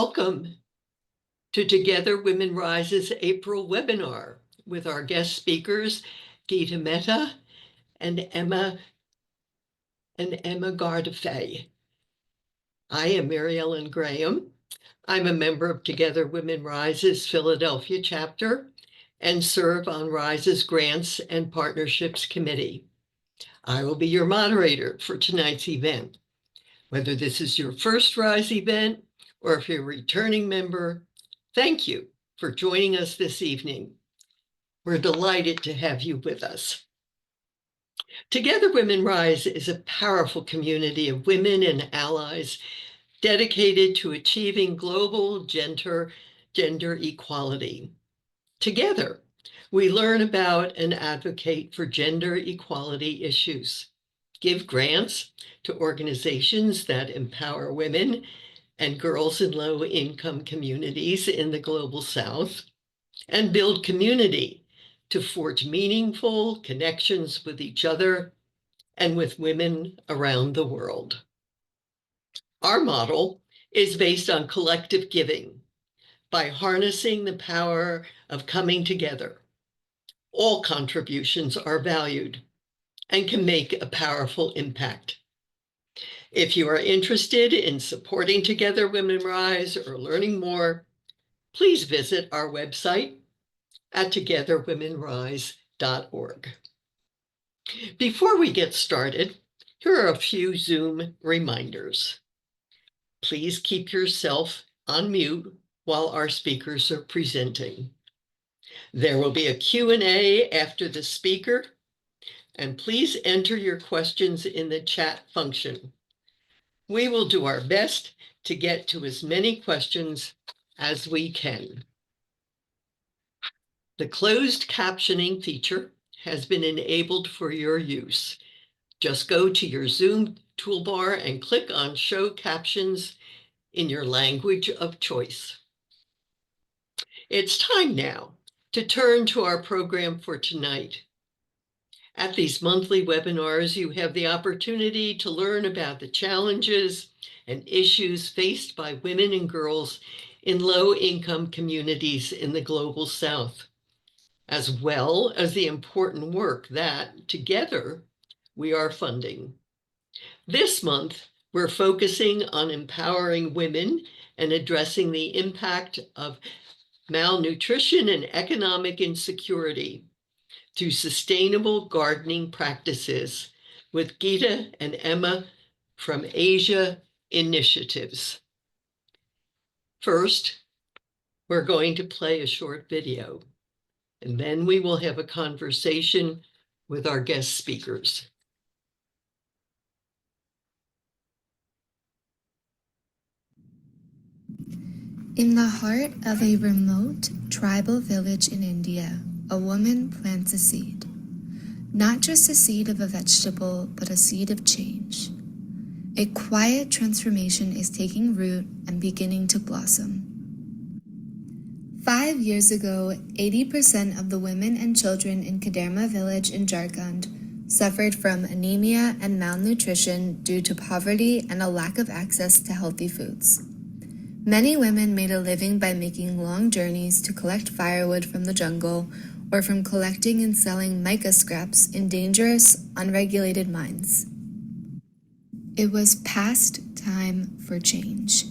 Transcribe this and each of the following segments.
Welcome to Together Women Rise's April webinar with our guest speakers, Geeta Mehta and Emma Gardephe. I am Mary Ellen Graham. I'm a member of Together Women Rise's Philadelphia chapter and serve on Rise's Grants and Partnerships Committee. I will be your moderator for tonight's event. Whether this is your first Rise event or if you're a returning member, thank you for joining us this evening. We're delighted to have you with us. Together Women Rise is a powerful community of women and allies dedicated to achieving global gender equality. Together, we learn about and advocate for gender equality issues, give grants to organizations that empower women and girls in low-income communities in the Global South, and build community to forge meaningful connections with each other and with women around the world. Our model is based on collective giving by harnessing the power of coming together. All contributions are valued and can make a powerful impact. If you are interested in supporting Together Women Rise or learning more, please visit our website at togetherwomenrise.org. Before we get started, here are a few Zoom reminders. Please keep yourself on mute while our speakers are presenting. There will be a Q&A after the speaker, and please enter your questions in the chat function. We will do our best to get to as many questions as we can. The closed captioning feature has been enabled for your use. Just go to your Zoom toolbar and click on Show Captions in your language of choice. It's time now to turn to our program for tonight. At these monthly webinars, you have the opportunity to learn about the challenges and issues faced by women and girls in low-income communities in the Global South, as well as the important work that, together, we are funding. This month, we're focusing on empowering women and addressing the impact of malnutrition and economic insecurity through sustainable gardening practices with Geeta and Emma from Asia Initiatives. First, we're going to play a short video, and then we will have a conversation with our guest speakers. In the heart of a remote tribal village in India, a woman plants a seed. Not just a seed of a vegetable, but a seed of change. A quiet transformation is taking root and beginning to blossom. 5 years ago, 80% of the women and children in Kaderma village in Jharkhand suffered from anemia and malnutrition due to poverty and a lack of access to healthy foods. Many women made a living by making long journeys to collect firewood from the jungle or from collecting and selling mica scraps in dangerous, unregulated mines. It was past time for change.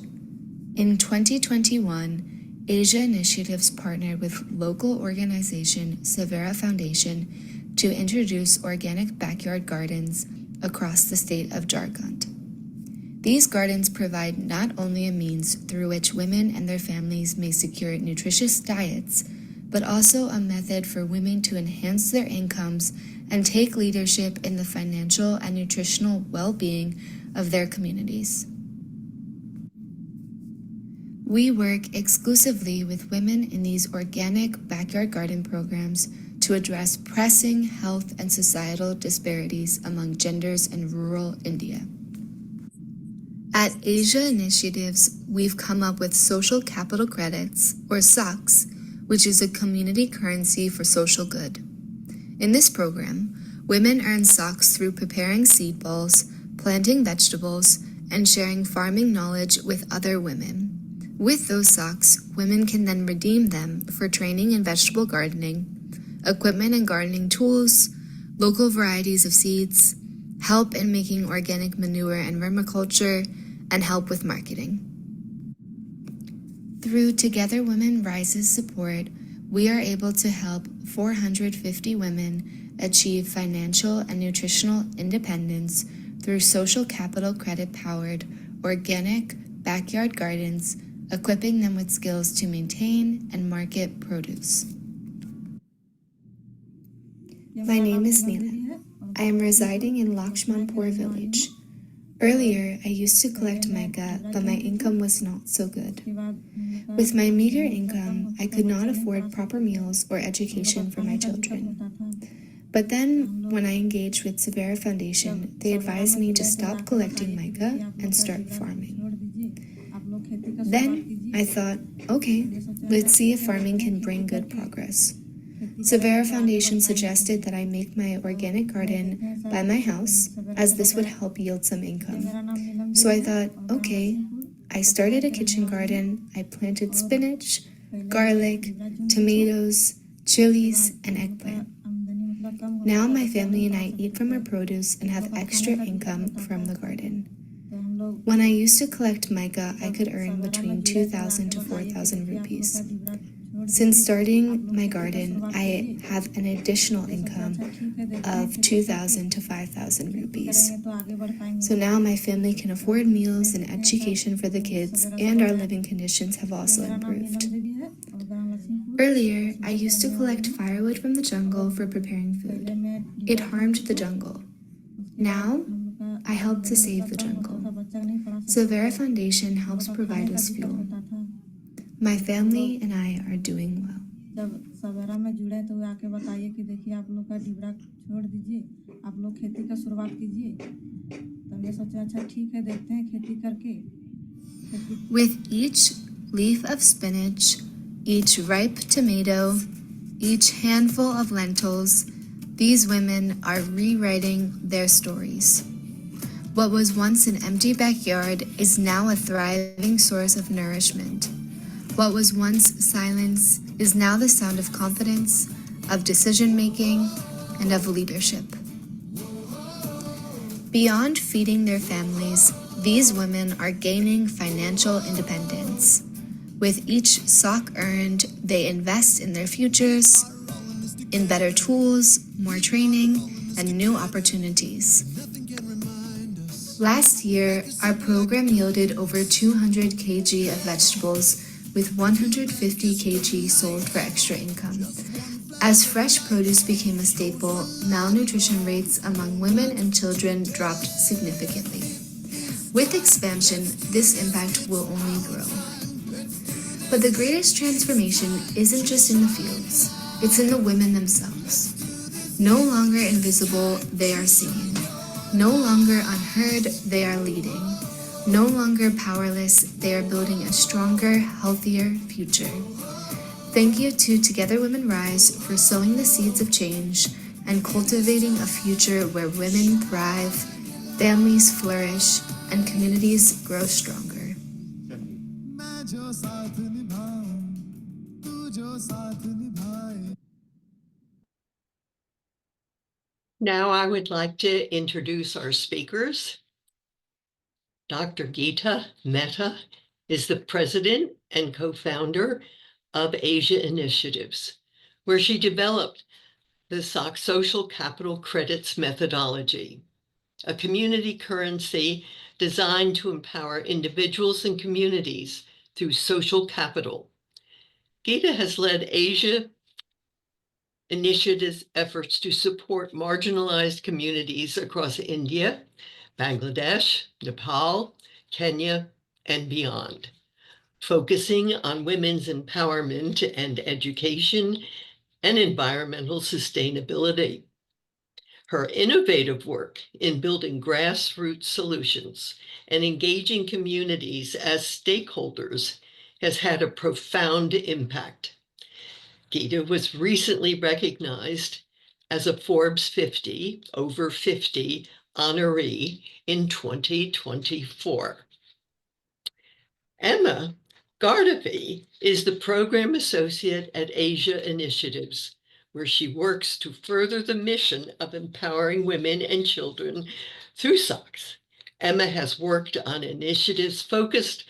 In 2021, Asia Initiatives partnered with local organization Savera Foundation to introduce organic backyard gardens across the state of Jharkhand. These gardens provide not only a means through which women and their families may secure nutritious diets, but also a method for women to enhance their incomes and take leadership in the financial and nutritional well-being of their communities. We work exclusively with women in these organic backyard garden programs to address pressing health and societal disparities among genders in rural India. At Asia Initiatives, we've come up with social capital credits, or SOCs, which is a community currency for social good. In this program, women earn SOCs through preparing seed balls, planting vegetables, and sharing farming knowledge with other women. With those socks, women can then redeem them for training in vegetable gardening, equipment and gardening tools, local varieties of seeds, help in making organic manure and vermiculture, and help with marketing. Through Together Women Rise's support, we are able to help 450 women achieve financial and nutritional independence through social capital credit-powered organic backyard gardens, equipping them with skills to maintain and market produce. My name is Neela. I am residing in Lakshmanpur village. Earlier, I used to collect mica, but my income was not so good. With my meager income, I could not afford proper meals or education for my children. But then, when I engaged with Severa Foundation, they advised me to stop collecting mica and start farming. Then, I thought, okay, let's see if farming can bring good progress. Severa Foundation suggested that I make my organic garden by my house, as this would help yield some income. So I thought, okay, I started a kitchen garden. I planted spinach, garlic, tomatoes, chilies, and eggplant. Now my family and I eat from our produce and have extra income from the garden. When I used to collect mica, I could earn between 2,000 to 4,000 rupees. Since starting my garden, I have an additional income of 2,000 to 5,000 rupees. So now my family can afford meals and education for the kids, and our living conditions have also improved. Earlier, I used to collect firewood from the jungle for preparing food. It harmed the jungle. Now, I help to save the jungle. Severa Foundation helps provide us fuel. My family and I are doing well. जब सवेरा में जुड़े तो आके बताइए कि देखिए आप लोग का डिबरा छोड़ दीजिए, आप लोग खेती का शुरुआत कीजिए। तो मैं सोचा अच्छा ठीक है देखते हैं खेती करके। With each leaf of spinach, each ripe tomato, each handful of lentils, these women are rewriting their stories. What was once an empty backyard is now a thriving source of nourishment. What was once silence is now the sound of confidence, of decision-making, and of leadership. Beyond feeding their families, these women are gaining financial independence. With each sock earned, they invest in their futures, in better tools, more training, and new opportunities. Last year, our program yielded over 200 kg of vegetables, with 150 kg sold for extra income. As fresh produce became a staple, malnutrition rates among women and children dropped significantly. With expansion, this impact will only grow. But the greatest transformation isn't just in the fields, it's in the women themselves. No longer invisible, they are seen. No longer unheard, they are leading. No longer powerless, they are building a stronger, healthier future. Thank you to Together Women Rise for sowing the seeds of change and cultivating a future where women thrive, families flourish, and communities grow stronger. Now I would like to introduce our speakers. Dr. Geeta Mehta is the president and co-founder of Asia Initiatives, where she developed the Social Capital Credits methodology, a community currency designed to empower individuals and communities through social capital. Geeta has led Asia Initiatives efforts to support marginalized communities across India, Bangladesh, Nepal, Kenya, and beyond, focusing on women's empowerment and education and environmental sustainability. Her innovative work in building grassroots solutions and engaging communities as stakeholders has had a profound impact. Geeta was recently recognized as a Forbes 50 over 50 honoree in 2024. Emma Gardephe is the program associate at Asia Initiatives, where she works to further the mission of empowering women and children through socks. Emma has worked on initiatives focused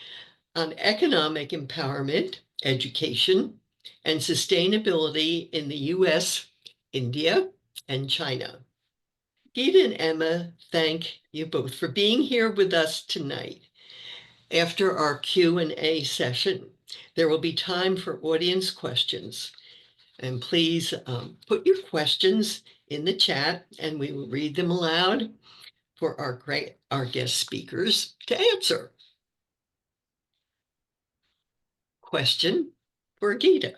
on economic empowerment, education, and sustainability in the US, India, and China. Geeta and Emma, thank you both for being here with us tonight. After our Q&A session, there will be time for audience questions. And please put your questions in the chat and we will read them aloud for our guest speakers to answer. Question for Geeta.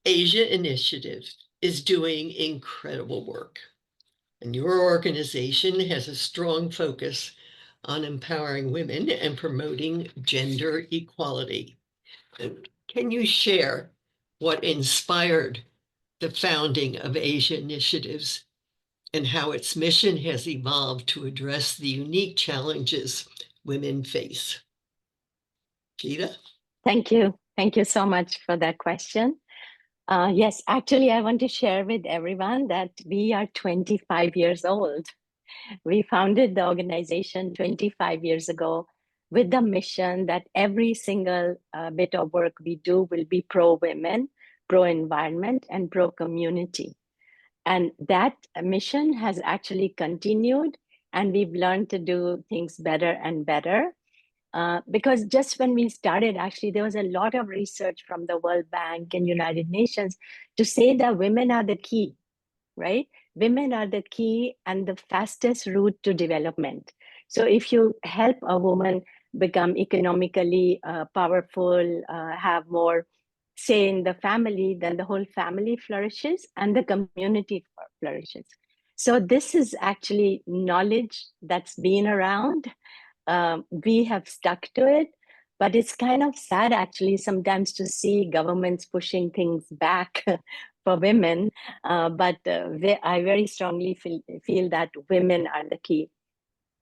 Asia Initiative is doing incredible work, and your organization has a strong focus on empowering women and promoting gender equality. Can you share what inspired the founding of Asia Initiatives and how its mission has evolved to address the unique challenges women face? Geeta? Thank you. Thank you so much for that question. Yes, actually, I want to share with everyone that we are 25 years old. We founded the organization 25 years ago with the mission that every single bit of work we do will be pro-women, pro-environment, and pro-community. And that mission has actually continued, and we've learned to do things better and better. Because just when we started, actually, there was a lot of research from the World Bank and United Nations to say that women are the key, right? Women are the key and the fastest route to development. So if you help a woman become economically powerful, have more say in the family, then the whole family flourishes and the community flourishes. So this is actually knowledge that's been around. We have stuck to it, but it's kind of sad actually sometimes to see governments pushing things back for women. But I very strongly feel that women are the key.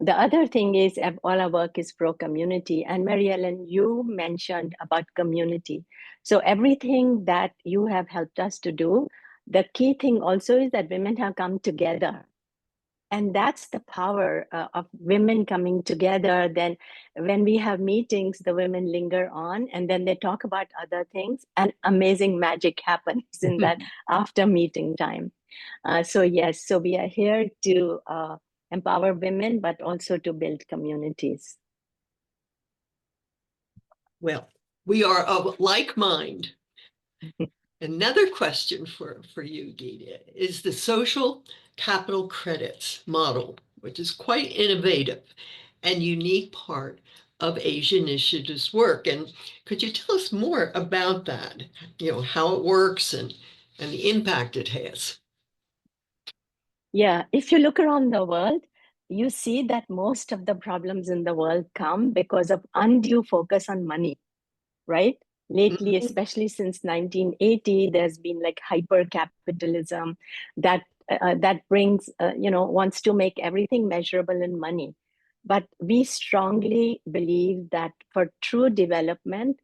The other thing is all our work is pro-community. And Mary Ellen, you mentioned about community. So everything that you have helped us to do, the key thing also is that women have come together. And that's the power of women coming together. Then when we have meetings, the women linger on and then they talk about other things and amazing magic happens in that after meeting time. So yes, so we are here to empower women, but also to build communities. Well, we are of like mind. Another question for you, Geeta, is the social capital credits model, which is quite innovative and unique part of Asia Initiative's work. And could you tell us more about that? You know, how it works and the impact it has? Yeah, if you look around the world, you see that most of the problems in the world come because of undue focus on money, right? Lately, especially since 1980, there's been like hyper capitalism that brings, wants to make everything measurable in money. But we strongly believe that for true development,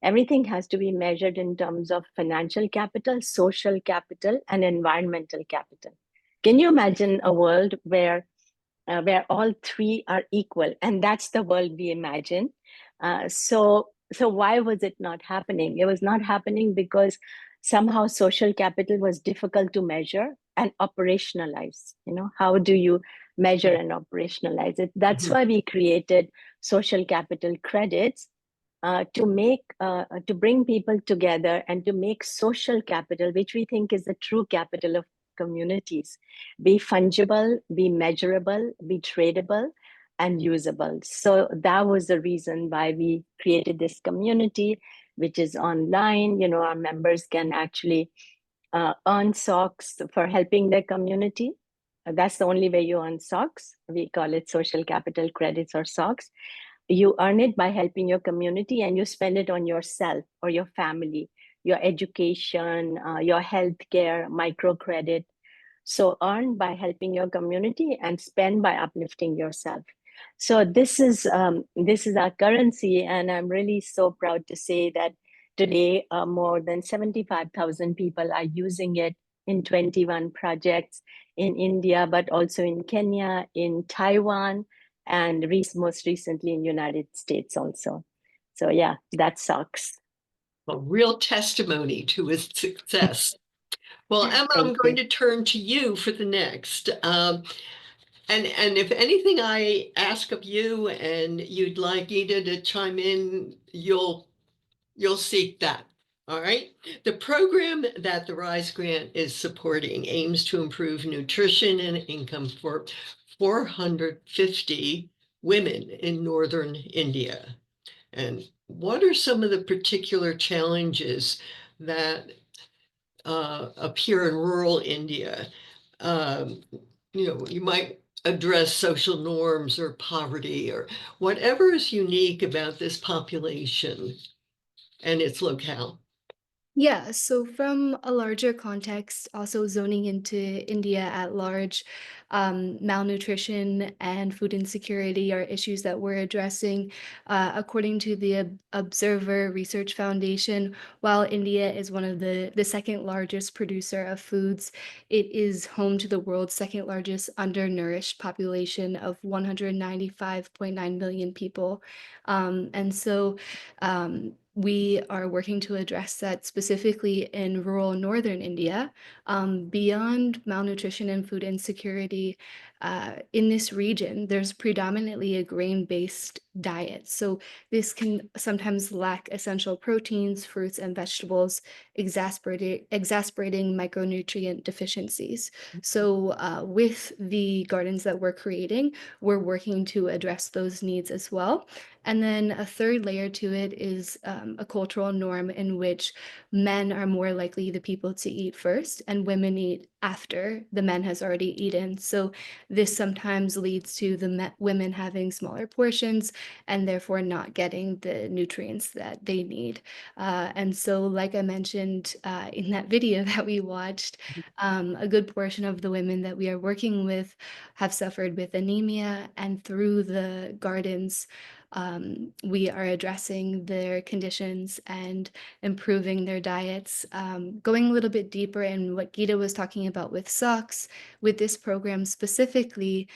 everything has to be measured in terms of financial capital, social capital, and environmental capital. Can you imagine a world where all three are equal? And that's the world we imagine. So why was it not happening? It was not happening because somehow social capital was difficult to measure and operationalize. You know, how do you measure and operationalize it? That's why we created social capital credits to bring people together and to make social capital, which we think is the true capital of communities, be fungible, be measurable, be tradable, and usable. So that was the reason why we created this community, which is online. You know, our members can actually earn socks for helping their community. That's the only way you earn socks. We call it social capital credits or socks. You earn it by helping your community and you spend it on yourself or your family, your education, your healthcare, microcredit. So earn by helping your community and spend by uplifting yourself. So this is our currency, and I'm really so proud to say that today more than 75,000 people are using it in 21 projects in India, but also in Kenya, in Taiwan, and most recently in United States also. So yeah, that sucks. A real testimony to his success. Well, Emma, I'm Thank going you. to turn to you for the next. And if anything I ask of you and you'd like Geeta to chime in, you'll seek that. All right. The program that the RISE grant is supporting aims to improve nutrition and income for 450 women in northern India. And what are some of the particular challenges that appear in rural India? Um, you might address social norms or poverty or whatever is unique about this population and its locale. Yeah, so from a larger context, also zoning into India at large, malnutrition and food insecurity are issues that we're addressing. According to the Observer Research Foundation, while India is one of the second largest producer of foods, it is home to the world's second largest undernourished population of 195.9 million people. And so we are working to address that specifically in rural northern India. Beyond malnutrition and food insecurity, in this region, there's predominantly a grain-based diet. So this can sometimes lack essential proteins, fruits, and vegetables, exasperating micronutrient deficiencies. So with the gardens that we're creating, we're working to address those needs as well. And then a third layer to it is a cultural norm in which men are more likely the people to eat first and women eat after the men has already eaten. So this sometimes leads to the women having smaller portions and therefore not getting the nutrients that they need. And so, like I mentioned in that video that we watched, a good portion of the women that we are working with have suffered with anemia, and through the gardens, we are addressing their conditions and improving their diets. Going a little bit deeper in what Geeta was talking about with socks, with this program specifically,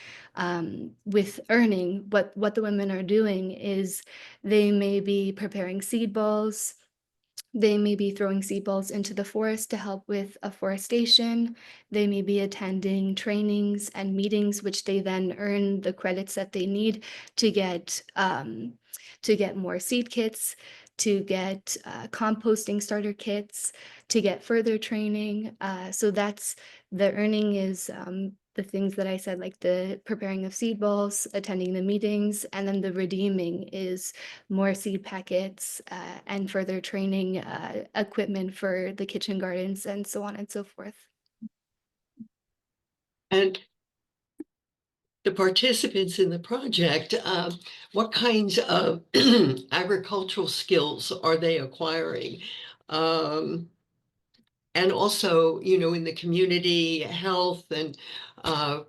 with earning, what the women are doing is they may be preparing seed balls. They may be throwing seed balls into the forest to help with afforestation. They may be attending trainings and meetings, which they then earn the credits that they need to get more seed kits, to get composting starter kits, to get further training. So that's the earning is the things that I said, like the preparing of seed balls, attending the meetings, and then the redeeming is more seed packets and further training equipment for the kitchen gardens and so on and so forth. And the participants in the project, what kinds of agricultural skills are they acquiring? And also, in the community health, and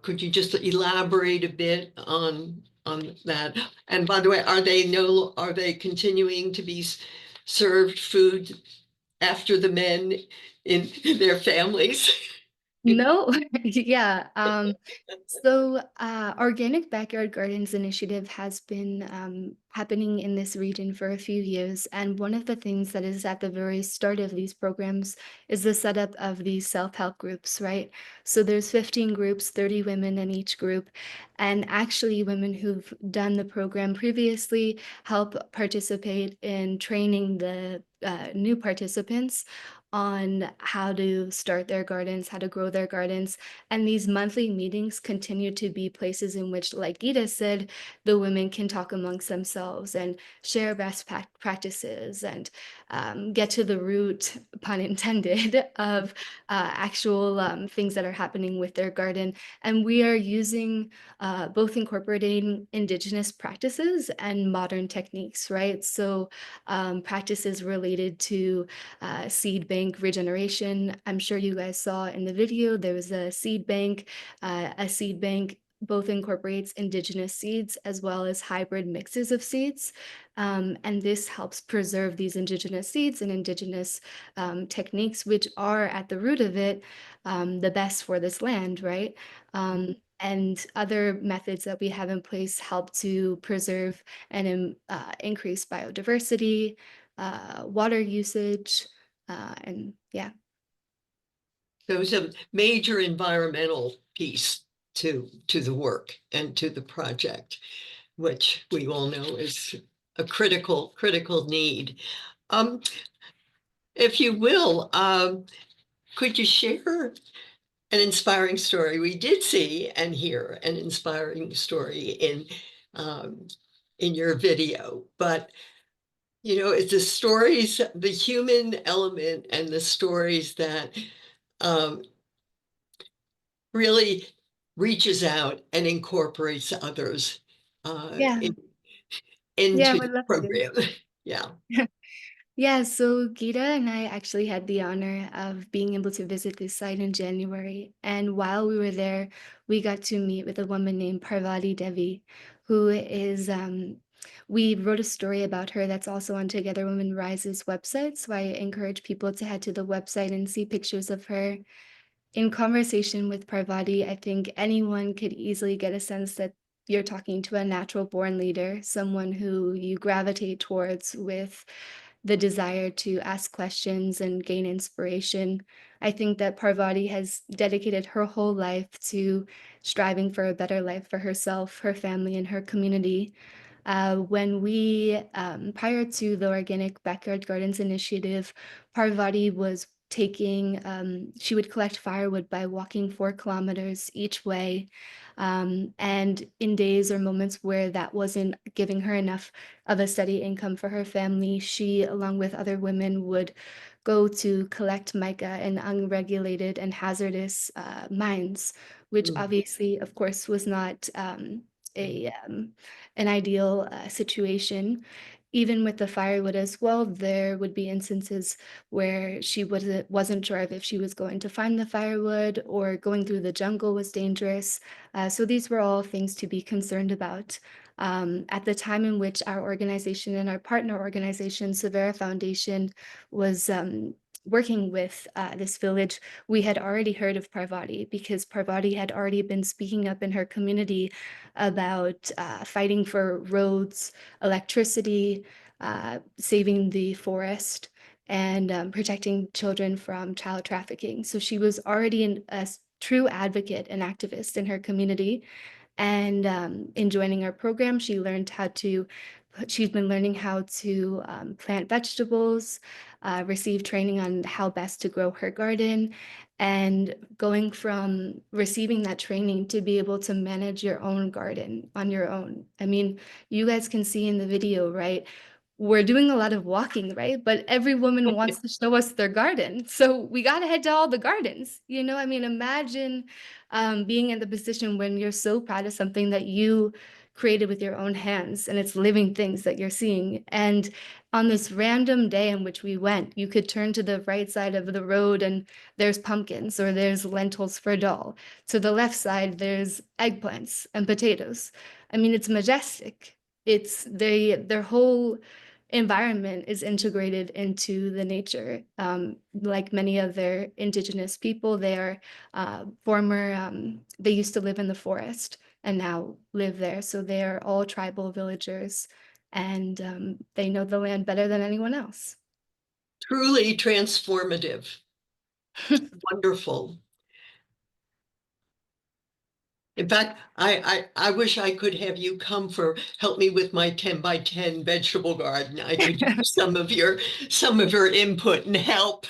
could you just elaborate a bit on that? And by the way, are they continuing to be served food after the men in their families? No, yeah. So Organic Backyard Gardens initiative has been happening in this region for a few years. And one of the things that is at the very start of these programs is the setup of these self-help groups, right? So there's 15 groups, 30 women in each group. And actually women who've done the program previously help participate in training the new participants on how to start their gardens, how to grow their gardens. And these monthly meetings continue to be places in which, like Geeta said, the women can talk amongst themselves and share best practices and get to the root, pun intended, of actual things that are happening with their garden. And we are using both incorporating indigenous practices and modern techniques, right? So practices related to seed bank regeneration. I'm sure you guys saw in the video, there was a seed bank both incorporates indigenous seeds as well as hybrid mixes of seeds. And this helps preserve these indigenous seeds and indigenous techniques, which are at the root of it the best for this land, right? And other methods that we have in place help to preserve and increase biodiversity, water usage, and yeah. There's a major environmental piece to the work and to the project, which we all know is a critical need. If you will, could you share an inspiring story? We did see and hear an inspiring story in your video, but you know, it's the stories, the human element, and the stories that um, really reaches out and incorporates others Yeah. Yeah, I into the would love to. program. Yeah. Yeah, so Geeta and I actually had the honor of being able to visit this site in January. And while we were there, we got to meet with a woman named Parvati Devi, who is, we wrote a story about her that's also on Together Women Rise's website. So I encourage people to head to the website and see pictures of her. In conversation with Parvati, I think anyone could easily get a sense that you're talking to a natural born leader, someone who you gravitate towards with the desire to ask questions and gain inspiration. I think that Parvati has dedicated her whole life to striving for a better life for herself, her family, and her community. When we, prior to the Organic Backyard Gardens initiative, Parvati was she would collect firewood by walking 4 kilometers each way. And in days or moments where that wasn't giving her enough of a steady income for her family, she, along with other women, would go to collect mica in unregulated and hazardous mines, which Mm. obviously, of course, was not a an ideal situation. Even with the firewood as well, there would be instances where she wasn't sure if she was going to find the firewood, or going through the jungle was dangerous. So these were all things to be concerned about. At the time in which our organization and our partner organization, Severa Foundation, was working with this village, we had already heard of Parvati, because Parvati had already been speaking up in her community about fighting for roads, electricity, saving the forest, and protecting children from child trafficking. So she was already a true advocate and activist in her community. And in joining our program, she's been learning how to plant vegetables, receive training on how best to grow her garden, and going from receiving that training to be able to manage your own garden on your own. I mean, you guys can see in the video, right? We're doing a lot of walking, right? But every woman wants to show us their garden. So we got to head to all the gardens. I mean, imagine being in the position when you're so proud of something that you created with your own hands, and it's living things that you're seeing. And on this random day in which we went, you could turn to the right side of the road and there's pumpkins, or there's lentils for dal. To the left side, there's eggplants and potatoes. I mean, it's majestic. It's their whole environment is integrated into the nature. Like many other indigenous people, they are they used to live in the forest and now live there. So they are all tribal villagers, and they know the land better than anyone else. Truly transformative. Wonderful. In fact, I wish I could have you come help me with my 10 by 10 vegetable garden. I could use some of your input and help.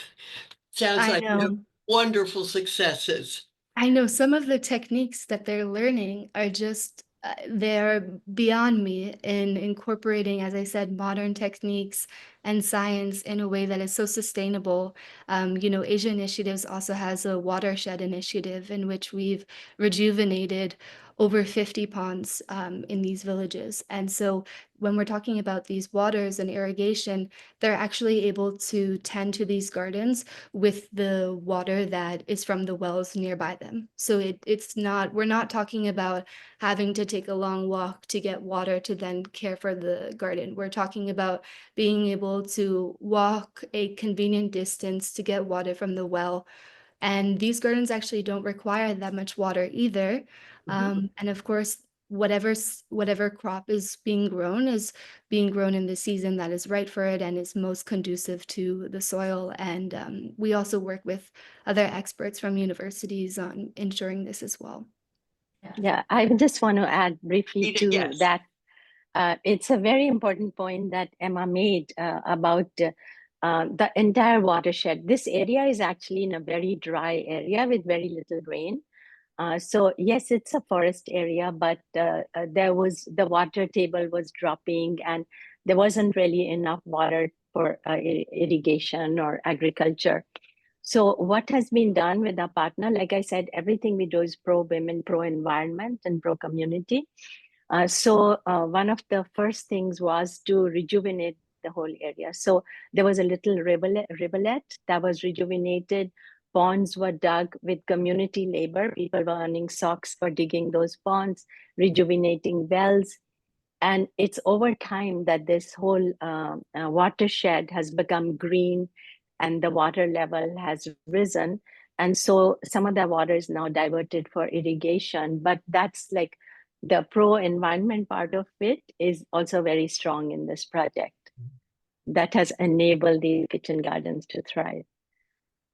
Sounds I like you have know. wonderful successes. I know some of the techniques that they're learning are just, they're beyond me in incorporating, as I said, modern techniques and science in a way that is so sustainable. Asia Initiatives also has a watershed initiative in which we've rejuvenated over 50 ponds in these villages. And so when we're talking about these waters and irrigation, they're actually able to tend to these gardens with the water that is from the wells nearby them. So we're not talking about having to take a long walk to get water to then care for the garden. We're talking about being able to walk a convenient distance to get water from the well. And these gardens actually don't require that much water either. And of course, whatever crop is being grown in the season that is right for it and is most conducive to the soil. And we also work with other experts from universities on ensuring this as well. Yeah, I just want to add briefly Geeta, to yes. that. It's a very important point that Emma made about the entire watershed. This area is actually in a very dry area with very little rain. So yes, it's a forest area, but the water table was dropping and there wasn't really enough water for irrigation or agriculture. So what has been done with our partner, like I said, everything we do is pro women, pro environment, and pro community. So one of the first things was to rejuvenate the whole area. So there was a little rivulet that was rejuvenated. Ponds were dug with community labor. People were earning socks for digging those ponds, rejuvenating wells. And it's over time that this whole watershed has become green and the water level has risen. And so some of the water is now diverted for irrigation, but that's like the pro environment part of it is also very strong in this project that has enabled the kitchen gardens to thrive.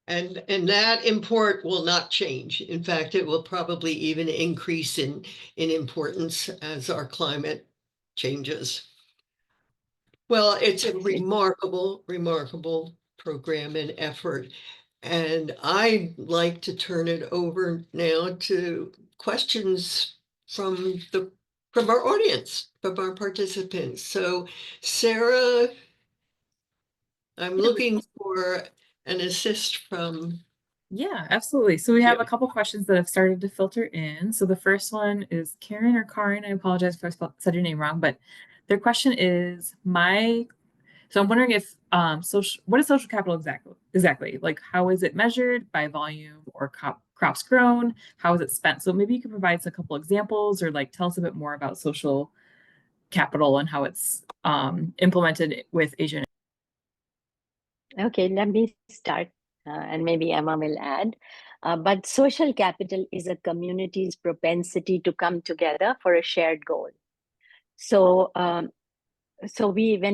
And that import will not change. In fact, it will probably even increase in importance as our climate changes. Well, it's a remarkable program and effort. And I'd like to turn it over now to questions from our audience, from our participants. So Sarah, I'm looking for an assist from Yeah, absolutely. So we have you. a couple questions that have started to filter in. So the first one is Karen or Karin. I apologize if I said your name wrong, but their question is so I'm wondering if what is social capital exactly? Like how is it measured by volume or crops grown? How is it spent? So maybe you could provide us a couple examples or like tell us a bit more about social capital and how it's implemented with Asian. Okay, let me start and maybe Emma will add. But social capital is a community's propensity to come together for a shared goal. So, when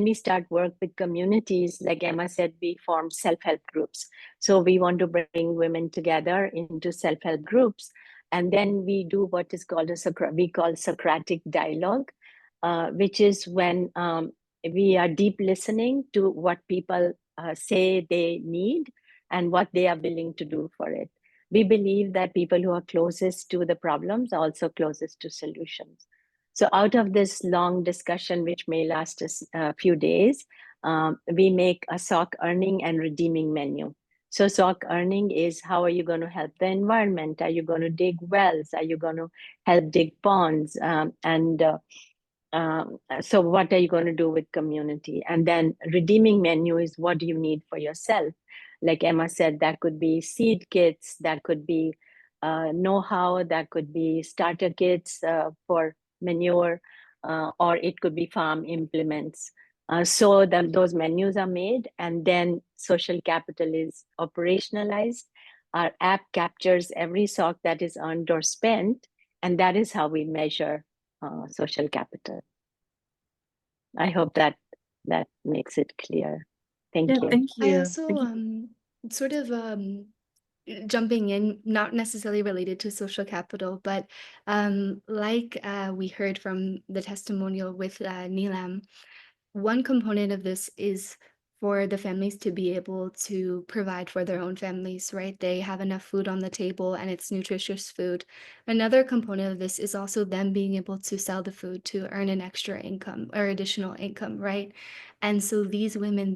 we start work with communities, like Emma said, we form self-help groups. So we want to bring women together into self-help groups. And then we do what is called we call Socratic dialogue, which is when we are deep listening to what people say they need and what they are willing to do for it. We believe that people who are closest to the problems are also closest to solutions. So out of this long discussion, which may last a few days, we make a SOC earning and redeeming menu. So SOC earning is how are you going to help the environment? Are you going to dig wells? Are you going to help dig ponds? So what are you going to do with community? And then redeeming menu is what do you need for yourself? Like Emma said, that could be seed kits, that could be know-how, that could be starter kits for manure, or it could be farm implements. So those menus are made and then social capital is operationalized. Our app captures every sock that is earned or spent, and that is how we measure social capital. I hope that makes it clear. Thank Yeah, you. thank I you. also Thank you. sort of jumping in, not necessarily related to social capital, but like we heard from the testimonial with Neelam, one component of this is for the families to be able to provide for their own families, right? They have enough food on the table and it's nutritious food. Another component of this is also them being able to sell the food to earn an extra income or additional income, right? And so these women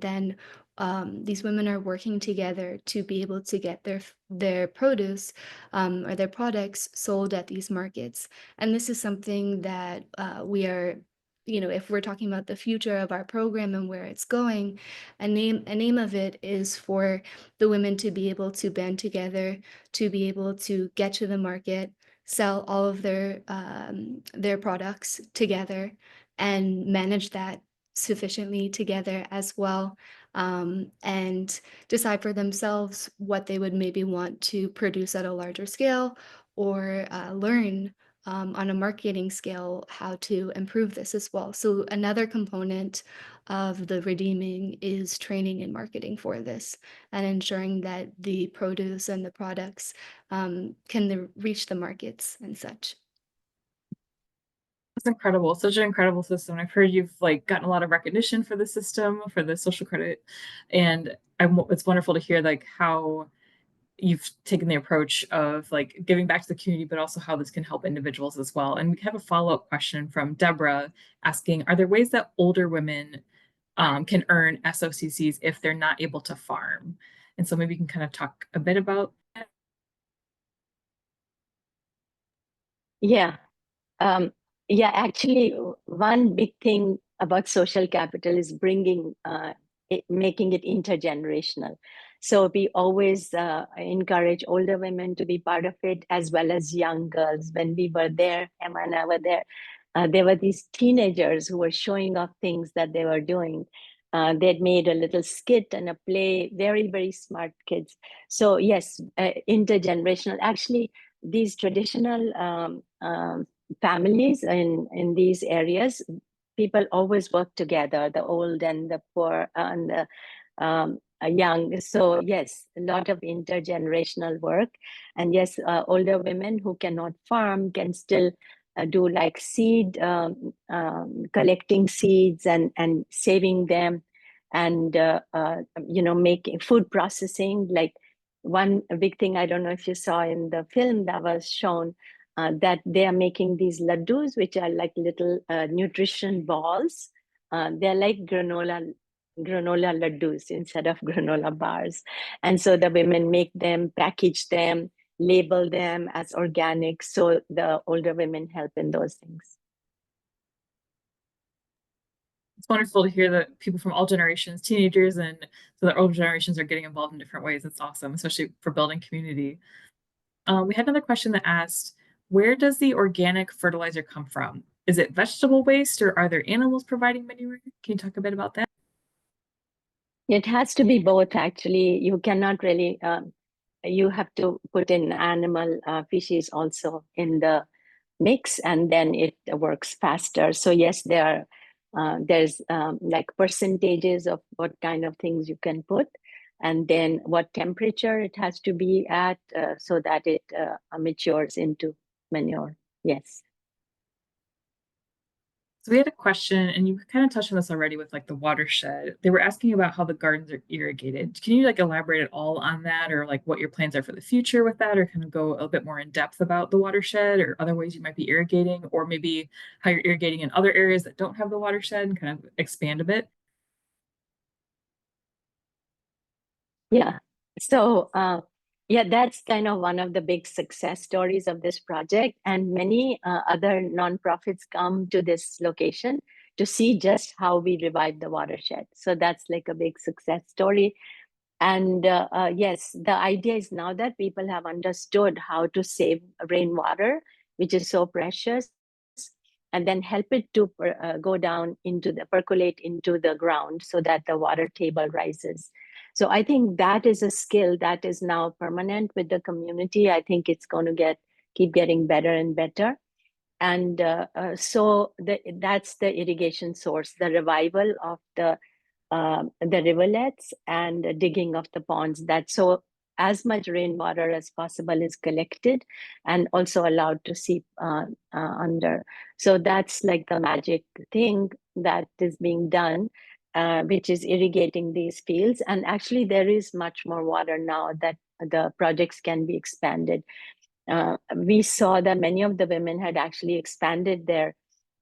are working together to be able to get their produce or their products sold at these markets. And this is something that we are, if we're talking about the future of our program and where it's going, a name of it is for the women to be able to band together, to be able to get to the market, sell all of their products together, and manage that sufficiently together as well, and decide for themselves what they would maybe want to produce at a larger scale, or learn on a marketing scale how to improve this as well. So another component of the redeeming is training and marketing for this, and ensuring that the produce and the products can reach the markets and such. That's incredible. Such an incredible system. I've heard you've like gotten a lot of recognition for the system, for the social credit, and it's wonderful to hear like how you've taken the approach of like giving back to the community, but also how this can help individuals as well. And we have a follow-up question from Deborah asking, are there ways that older women can earn SOCCs if they're not able to farm? And so maybe you can kind of talk a bit about that. Yeah. Yeah, actually, one big thing about social capital is making it intergenerational. So we always encourage older women to be part of it, as well as young girls. When we were there, Emma and I were there were these teenagers who were showing off things that they were doing. They'd made a little skit and a play, very, very smart kids. So yes, intergenerational. Actually, these traditional families in these areas, people always work together, the old and the poor and the young. So yes, a lot of intergenerational work. And yes, older women who cannot farm can still do like seed collecting seeds and saving them, and making food processing. Like one big thing, I don't know if you saw in the film that was shown, that they are making these laddus, which are like little nutrition balls. They're like granola laddus instead of granola bars. And so the women make them, package them, label them as organic. So the older women help in those things. It's wonderful to hear that people from all generations, teenagers and so the older generations, are getting involved in different ways. It's awesome, especially for building community. We had another question that asked, where does the organic fertilizer come from? Is it vegetable waste or are there animals providing manure? Can you talk a bit about that? It has to be both, actually. You cannot really, you have to put in animal feces also in the mix, and then it works faster. So yes, there's like percentages of what kind of things you can put, and then what temperature it has to be at so that it matures into manure. Yes. So we had a question, and you kind of touched on this already with like the watershed. They were asking about how the gardens are irrigated. Can you like elaborate at all on that, or like what your plans are for the future with that, or kind of go a bit more in depth about the watershed or other ways you might be irrigating, or maybe how you're irrigating in other areas that don't have the watershed, and kind of expand a bit? Yeah. So, yeah, that's kind of one of the big success stories of this project. And many other nonprofits come to this location to see just how we revive the watershed. So that's like a big success story. And yes, the idea is now that people have understood how to save rainwater, which is so precious, and then help it to go down percolate into the ground so that the water table rises. So I think that is a skill that is now permanent with the community. I think it's going to keep getting better and better. And so that's the irrigation source, the revival of the rivulets and the digging of the ponds. That so as much rainwater as possible is collected and also allowed to seep under. So that's like the magic thing that is being done which is irrigating these fields. And actually, there is much more water now that the projects can be expanded. We saw that many of the women had actually expanded their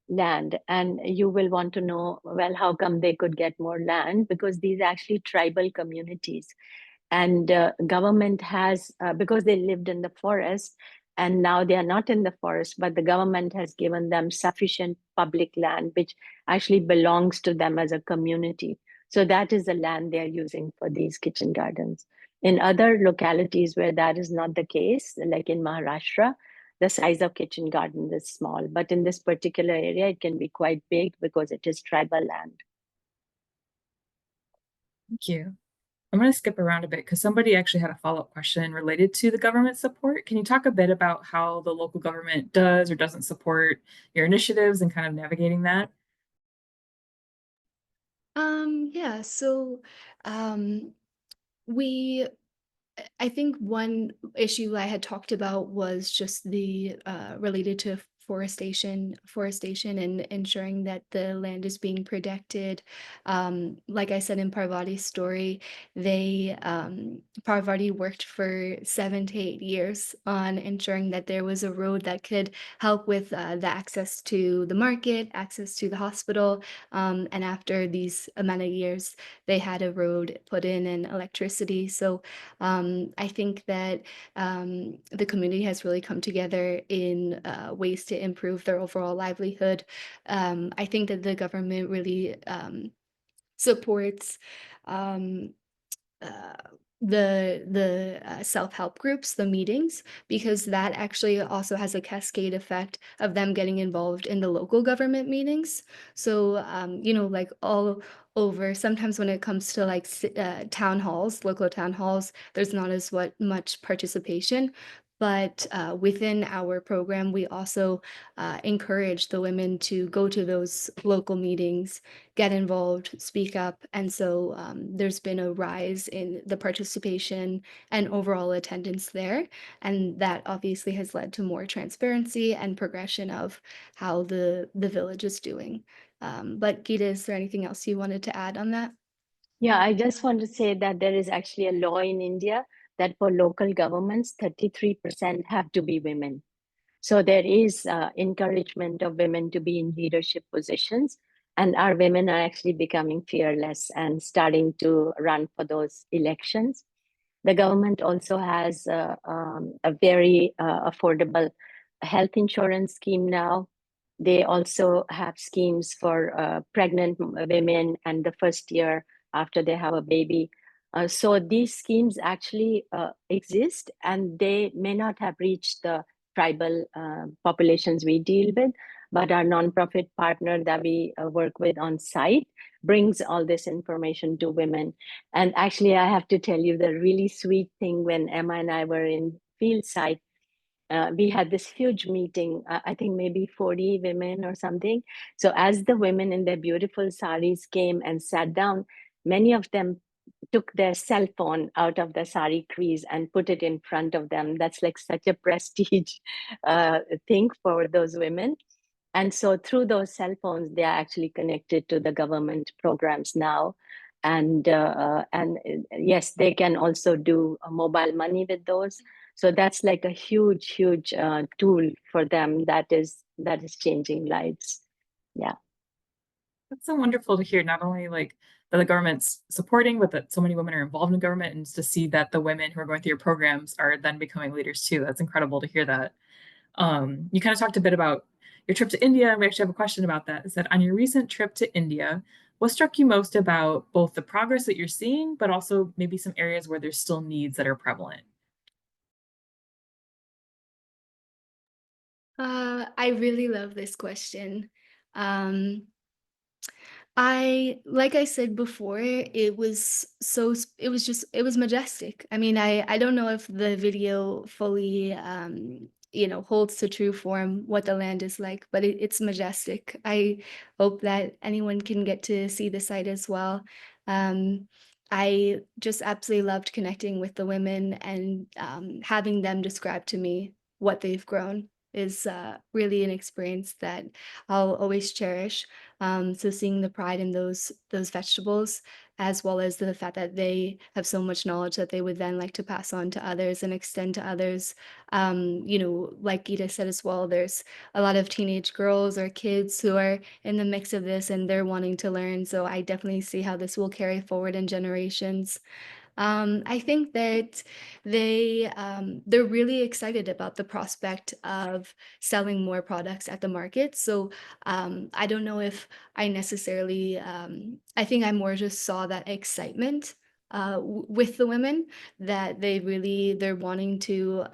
land, and you will want to know, well, how come they could get more land? Because these are actually tribal communities, and government has, because they lived in the forest, and now they are not in the forest, but the government has given them sufficient public land which actually belongs to them as a community. So that is the land they are using for these kitchen gardens. In other localities where that is not the case, like in Maharashtra, the size of kitchen gardens is small, but in this particular area it can be quite big because it is tribal land. Thank you. I'm going to skip around a bit because somebody actually had a follow-up question related to the government support. Can you talk a bit about how the local government does or doesn't support your initiatives and kind of navigating that? Yeah, so um, we I think one issue I had talked about was just the related to forestation and ensuring that the land is being protected. Like I said in Parvati's story, Parvati worked for 7 to 8 years on ensuring that there was a road that could help with the access to the market, access to the hospital. And after these amount of years, they had a road put in and electricity. So I think that the community has really come together in ways to improve their overall livelihood. I think that the government really supports um, uh, the self-help groups, the meetings, because that actually also has a cascade effect of them getting involved in the local government meetings. So like all over, sometimes when it comes to like town halls, local town halls, there's not as much participation. But within our program, we also encourage the women to go to those local meetings, get involved, speak up. And so there's been a rise in the participation and overall attendance there. And that obviously has led to more transparency and progression of how the village is doing. But Geeta, is there anything else you wanted to add on that? Yeah, I just want to say that there is actually a law in India that for local governments, 33% have to be women. So there is encouragement of women to be in leadership positions, and our women are actually becoming fearless and starting to run for those elections. The government also has a very affordable health insurance scheme now. They also have schemes for pregnant women and the first year after they have a baby. So these schemes actually exist, and they may not have reached the tribal populations we deal with, but our nonprofit partner that we work with on site brings all this information to women. And actually, I have to tell you the really sweet thing when Emma and I were in field site, we had this huge meeting, I think maybe 40 women or something. So as the women in their beautiful saris came and sat down, many of them took their cell phone out of the sari crease and put it in front of them. That's like such a prestige thing for those women. And so through those cell phones, they are actually connected to the government programs now. And yes, they can also do mobile money with those. So that's like a huge tool for them that is changing lives. Yeah. That's so wonderful to hear, not only like that the government's supporting, but that so many women are involved in government, and to see that the women who are going through your programs are then becoming leaders too. That's incredible to hear that. You kind of talked a bit about your trip to India, and we actually have a question about that. It said, on your recent trip to India, what struck you most about both the progress that you're seeing, but also maybe some areas where there's still needs that are prevalent? I really love this question. Um, like I said before, it was majestic. I mean, I don't know if the video fully, holds to true form what the land is like, but it's majestic. I hope that anyone can get to see the site as well. Um, I just absolutely loved connecting with the women and having them describe to me what they've grown. is really an experience that I'll always cherish. So seeing the pride in those vegetables, as well as the fact that they have so much knowledge that they would then like to pass on to others and extend to others. Like Geeta said as well, there's a lot of teenage girls or kids who are in the mix of this and they're wanting to learn. So I definitely see how this will carry forward in generations. I think that they're really excited about the prospect of selling more products at the market. So I don't know if I necessarily. I think I more just saw that excitement with the women that they're wanting to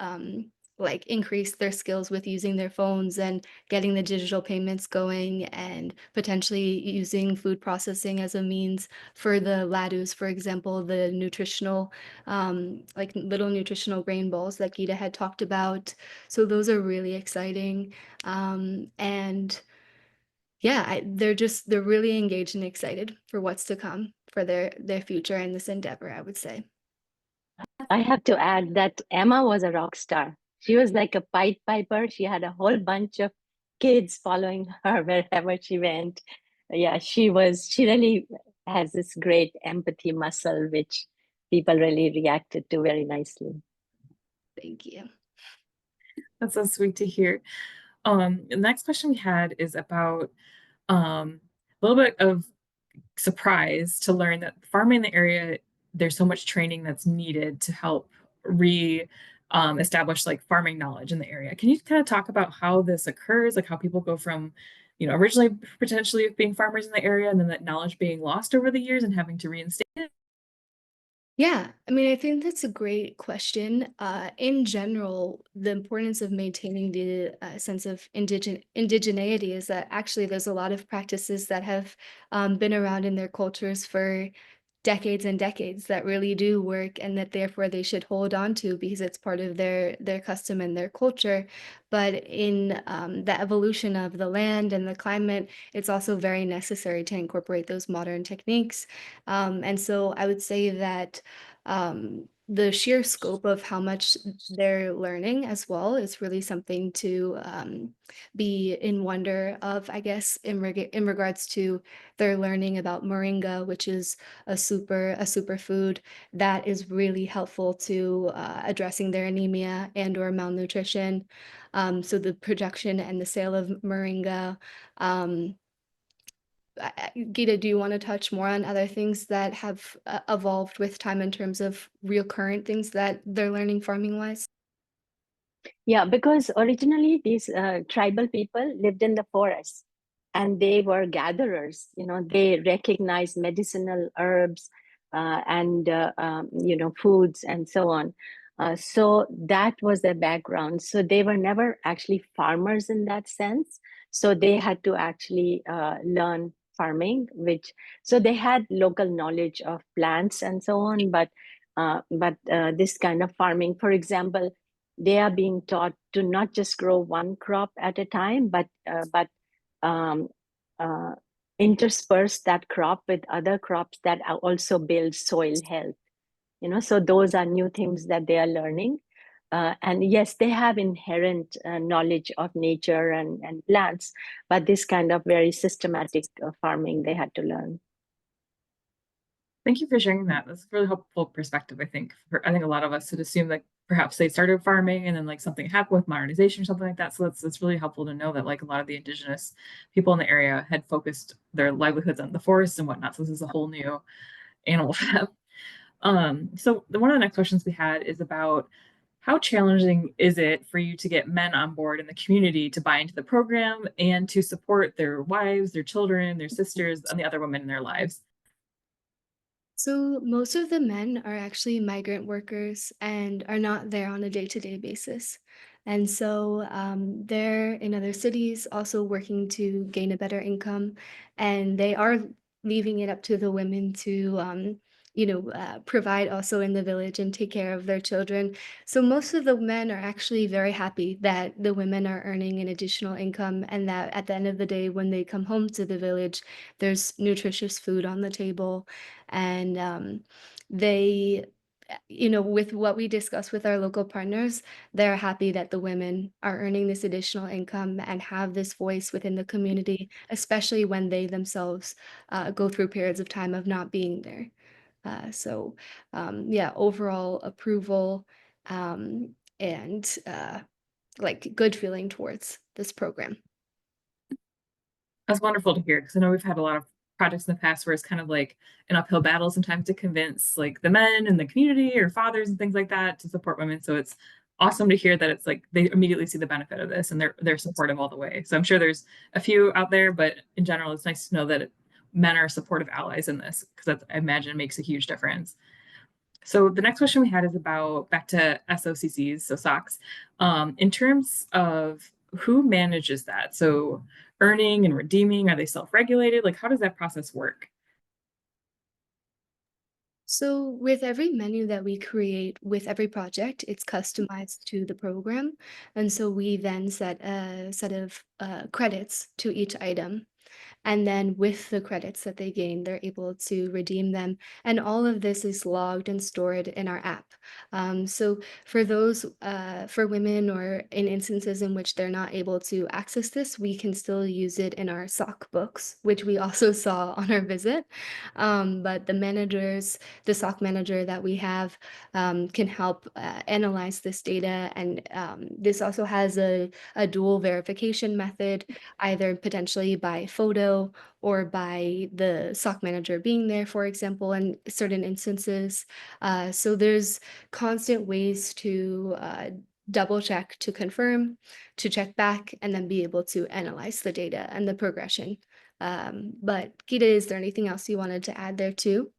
like increase their skills with using their phones and getting the digital payments going and potentially using food processing as a means for the ladus, for example, the nutritional, like little nutritional grain balls that Geeta had talked about. So those are really exciting. And yeah, they're really engaged and excited for what's to come for their future in this endeavor, I would say. I have to add that Emma was a rock star. She was like a Pied Piper. She had a whole bunch of kids following her wherever she went. Yeah, she really has this great empathy muscle, which people really reacted to very nicely. Thank you. That's so sweet to hear. The next question we had is about a little bit of surprise to learn that farming in the area, there's so much training that's needed to help re establish like farming knowledge in the area. Can you kind of talk about how this occurs, like how people go from, originally potentially being farmers in the area and then that knowledge being lost over the years and having to reinstate it? Yeah, I mean, I think that's a great question. In general, the importance of maintaining the sense of indigeneity is that actually there's a lot of practices that have been around in their cultures for decades and decades that really do work and that therefore they should hold on to because it's part of their custom and their culture. But in the evolution of the land and the climate, it's also very necessary to incorporate those modern techniques. And so I would say that the sheer scope of how much they're learning as well is really something to be in wonder of, I guess, in regards to their learning about moringa, which is a superfood that is really helpful to addressing their anemia and or malnutrition. So the production and the sale of moringa. Geeta, do you want to touch more on other things that have evolved with time in terms of real current things that they're learning farming wise? Yeah, because originally these tribal people lived in the forest and they were gatherers. They recognized medicinal herbs and foods and so on. So that was their background. So they were never actually farmers in that sense. So they had to actually learn farming, so they had local knowledge of plants and so on, but this kind of farming, for example, they are being taught to not just grow one crop at a time, but um, uh, intersperse that crop with other crops that also build soil health. So those are new things that they are learning. And yes, they have inherent knowledge of nature and plants, but this kind of very systematic farming they had to learn. Thank you for sharing that. That's a really helpful perspective, I think. I think a lot of us had assumed that perhaps they started farming and then like something happened with modernization or something like that. So that's really helpful to know that like a lot of the indigenous people in the area had focused their livelihoods on the forests and whatnot. So this is a whole new animal for them. So one of the next questions we had is about how challenging is it for you to get men on board in the community to buy into the program and to support their wives, their children, their sisters, and the other women in their lives? So most of the men are actually migrant workers and are not there on a day-to-day basis. And so they're in other cities also working to gain a better income. And they are leaving it up to the women to, provide also in the village and take care of their children. So most of the men are actually very happy that the women are earning an additional income and that at the end of the day, when they come home to the village, there's nutritious food on the table and they with what we discuss with our local partners, they're happy that the women are earning this additional income and have this voice within the community, especially when they themselves go through periods of time of not being there. Yeah, overall approval and like good feeling towards this program. That's wonderful to hear, because I know we've had a lot of projects in the past where it's kind of like an uphill battle sometimes to convince like the men in the community or fathers and things like that to support women. So it's awesome to hear that it's like they immediately see the benefit of this and they're supportive all the way. So I'm sure there's a few out there, but in general, it's nice to know that men are supportive allies in this, because I imagine it makes a huge difference. So the next question we had is about back to SOCCs, so SOCs, in terms of who manages that. So earning and redeeming, are they self-regulated? Like, how does that process work? So with every menu that we create with every project, it's customized to the program. And so we then set a set of credits to each item. And then with the credits that they gain, they're able to redeem them. And all of this is logged and stored in our app. So for those, for women or in instances in which they're not able to access this, we can still use it in our SOC books, which we also saw on our visit. But the SOC manager that we have can help analyze this data. And this also has a dual verification method, either potentially by photo or by the SOC manager being there, for example, in certain instances. So there's constant ways to double check, to confirm, to check back, and then be able to analyze the data and the progression. But Geeta, is there anything else you wanted to add there too?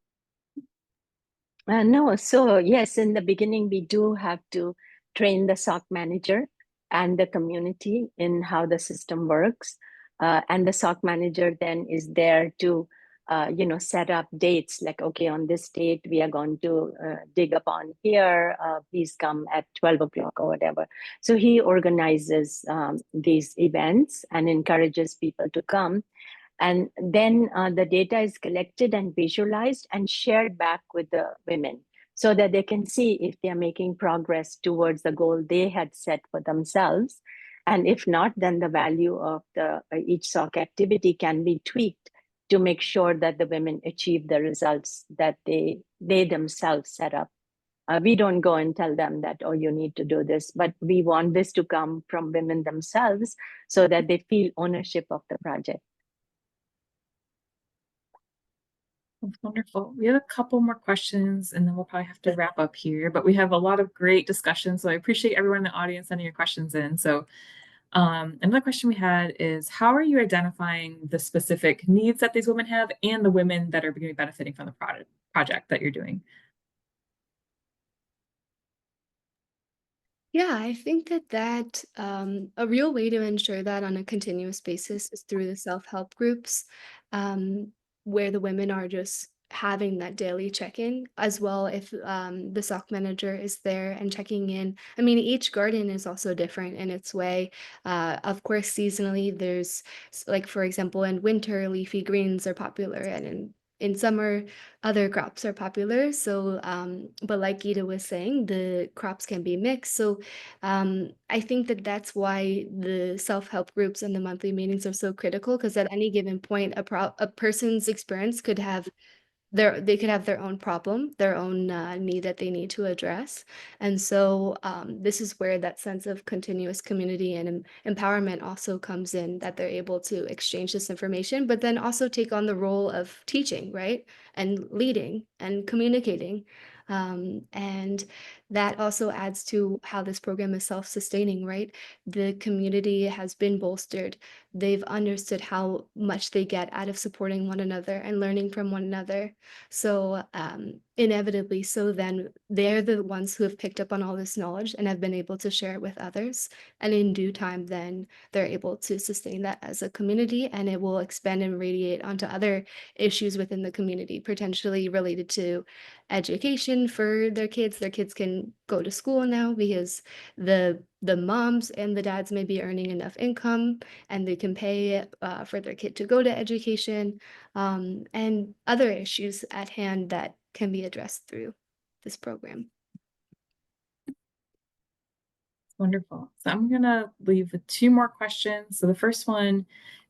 No, so yes, in the beginning, we do have to train the SOC manager and the community in how the system works. And the SOC manager then is there to, set up dates like, okay, on this date, we are going to dig upon here, please come at 12 o'clock or whatever. So he organizes these events and encourages people to come. And then the data is collected and visualized and shared back with the women so that they can see if they are making progress towards the goal they had set for themselves. And if not, then the value of the each SOC activity can be tweaked to make sure that the women achieve the results that they themselves set up. We don't go and tell them that, oh, you need to do this, but we want this to come from women themselves so that they feel ownership of the project. That's wonderful. We have a couple more questions and then we'll probably have to wrap up here, but we have a lot of great discussion. So I appreciate everyone in the audience sending your questions in. So another question we had is, how are you identifying the specific needs that these women have and the women that are going to be benefiting from the project that you're doing? Yeah, I think that a real way to ensure that on a continuous basis is through the self-help groups, um, where the women are just having that daily check-in as well. If the SOC manager is there and checking in. I mean, each garden is also different in its way. Of course, seasonally, there's like, for example, in winter, leafy greens are popular, and in summer, other crops are popular. So, but like Geeta was saying, the crops can be mixed. So, I think that that's why the self-help groups and the monthly meetings are so critical, because at any given point, a person's experience could have they could have their own problem, their own need that they need to address. And so this is where that sense of continuous community and empowerment also comes in, that they're able to exchange this information, but then also take on the role of teaching, right? And leading and communicating. And that also adds to how this program is self-sustaining, right? The community has been bolstered. They've understood how much they get out of supporting one another and learning from one another. So inevitably, so then they're the ones who have picked up on all this knowledge and have been able to share it with others. And in due time, then they're able to sustain that as a community, and it will expand and radiate onto other issues within the community, potentially related to education for their kids. Their kids can go to school now because the moms and the dads may be earning enough income and they can pay for their kid to go to education, and other issues at hand that can be addressed through this program. Wonderful. So I'm going to leave with two more questions. So the first one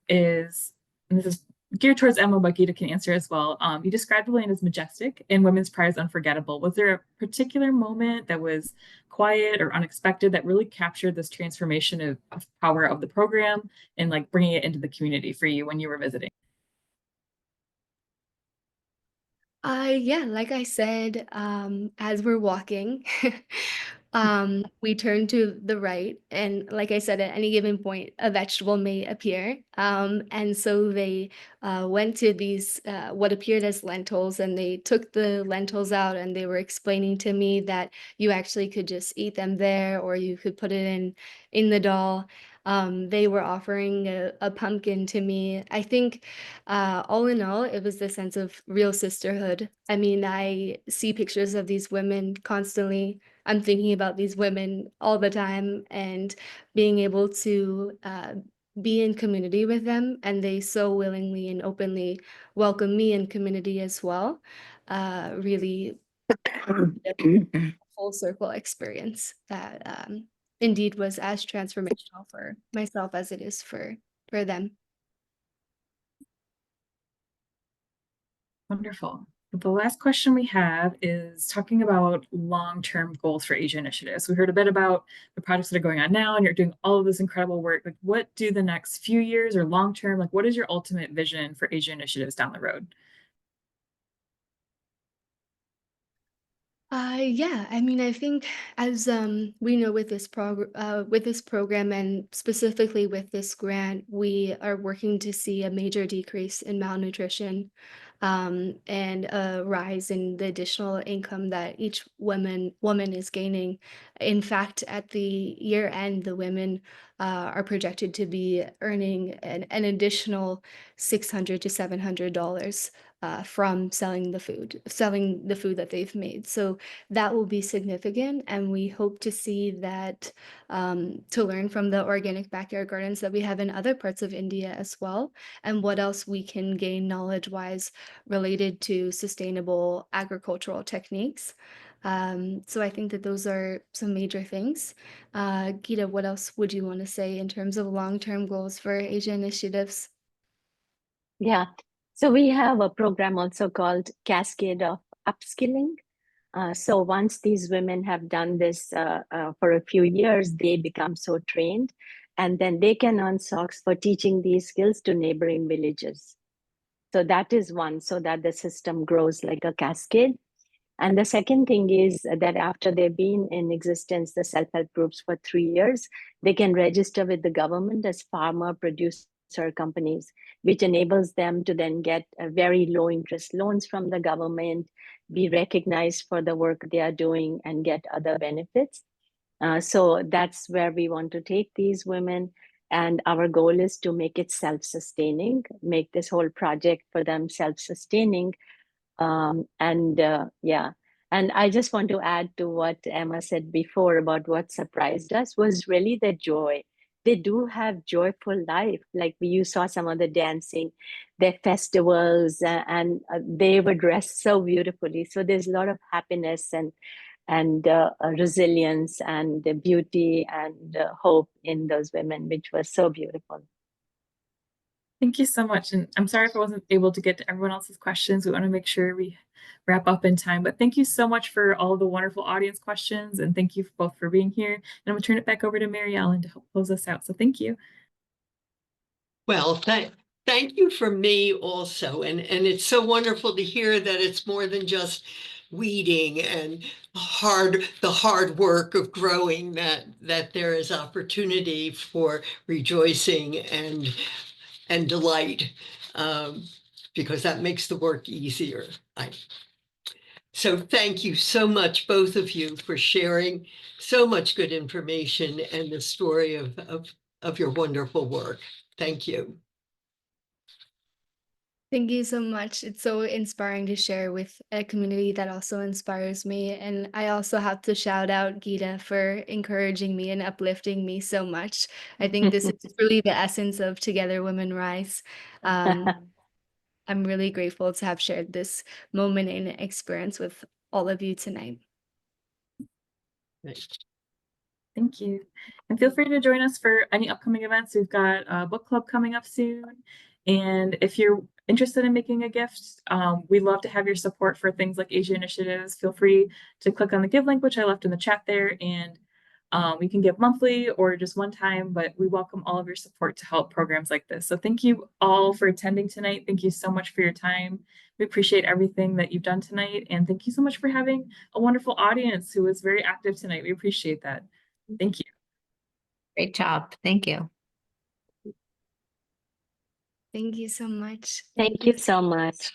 is, and this is geared towards Emma, but Geeta can answer as well. You described the land as majestic and Women's Pride as unforgettable. Was there a particular moment that was quiet or unexpected that really captured this transformation of power of the program and like bringing it into the community for you when you were visiting? Yeah, like I said, as we're walking, we turn to the right, and like I said, at any given point, a vegetable may appear. And so they went to these what appeared as lentils, and they took the lentils out, and they were explaining to me that you actually could just eat them there, or you could put it in the dal. They were offering a pumpkin to me. I think all in all, it was the sense of real sisterhood. I mean, I see pictures of these women constantly. I'm thinking about these women all the time, and being able to be in community with them, and they so willingly and openly welcome me in community as well. Really a full circle experience that indeed was as transformational for myself as it is for them. Wonderful. The last question we have is talking about long-term goals for Asia initiatives. We heard a bit about the projects that are going on now, and you're doing all of this incredible work. Like, what do the next few years or long-term, like, what is your ultimate vision for Asia initiatives down the road? Yeah, I mean, I think as we know with with this program and specifically with this grant, we are working to see a major decrease in malnutrition, and a rise in the additional income that each woman is gaining. In fact, at the year end, the women are projected to be earning an additional $600 to $700 from selling the food that they've made. So that will be significant, and we hope to see that, to learn from the organic backyard gardens that we have in other parts of India as well, and what else we can gain knowledge-wise related to sustainable agricultural techniques. So I think that those are some major things. Geeta, what else would you want to say in terms of long-term goals for Asia initiatives? Yeah. So we have a program also called Cascade of Upskilling. So once these women have done this for a few years, they become so trained, and then they can earn socks for teaching these skills to neighboring villages. So that is one, so that the system grows like a cascade. And the second thing is that after they've been in existence, the self-help groups for 3 years, they can register with the government as farmer producer companies, which enables them to then get a very low interest loans from the government, be recognized for the work they are doing, and get other benefits. So that's where we want to take these women. And our goal is to make it self-sustaining, make this whole project for them self-sustaining. Yeah, and I just want to add to what Emma said before about what surprised us was really the joy. They do have joyful life. Like you saw some of the dancing, their festivals, and they were dressed so beautifully. So there's a lot of happiness and resilience and beauty and hope in those women, which was so beautiful. Thank you so much. And I'm sorry if I wasn't able to get to everyone else's questions. We want to make sure we wrap up in time. But thank you so much for all the wonderful audience questions. And thank you both for being here. And I'm going to turn it back over to Mary Ellen to help close us out. So thank you. Well, thank you for me also. And it's so wonderful to hear that it's more than just weeding and the hard work of growing, that there is opportunity for rejoicing and delight, because that makes the work easier. So thank you so much, both of you, for sharing so much good information and the story of your wonderful work. Thank you. Thank you so much. It's so inspiring to share with a community that also inspires me. And I also have to shout out Geeta for encouraging me and uplifting me so much. I think this is really the essence of Together Women Rise. I'm really grateful to have shared this moment and experience with all of you tonight. Thank you. And feel free to join us for any upcoming events. We've got a book club coming up soon. And if you're interested in making a gift, we'd love to have your support for things like Asia initiatives. Feel free to click on the give link, which I left in the chat there. And we can give monthly or just one time, but we welcome all of your support to help programs like this. So thank you all for attending tonight. Thank you so much for your time. We appreciate everything that you've done tonight. And thank you so much for having a wonderful audience who was very active tonight. We appreciate that. Thank you. Great job. Thank you. Thank you so much. Thank you so much.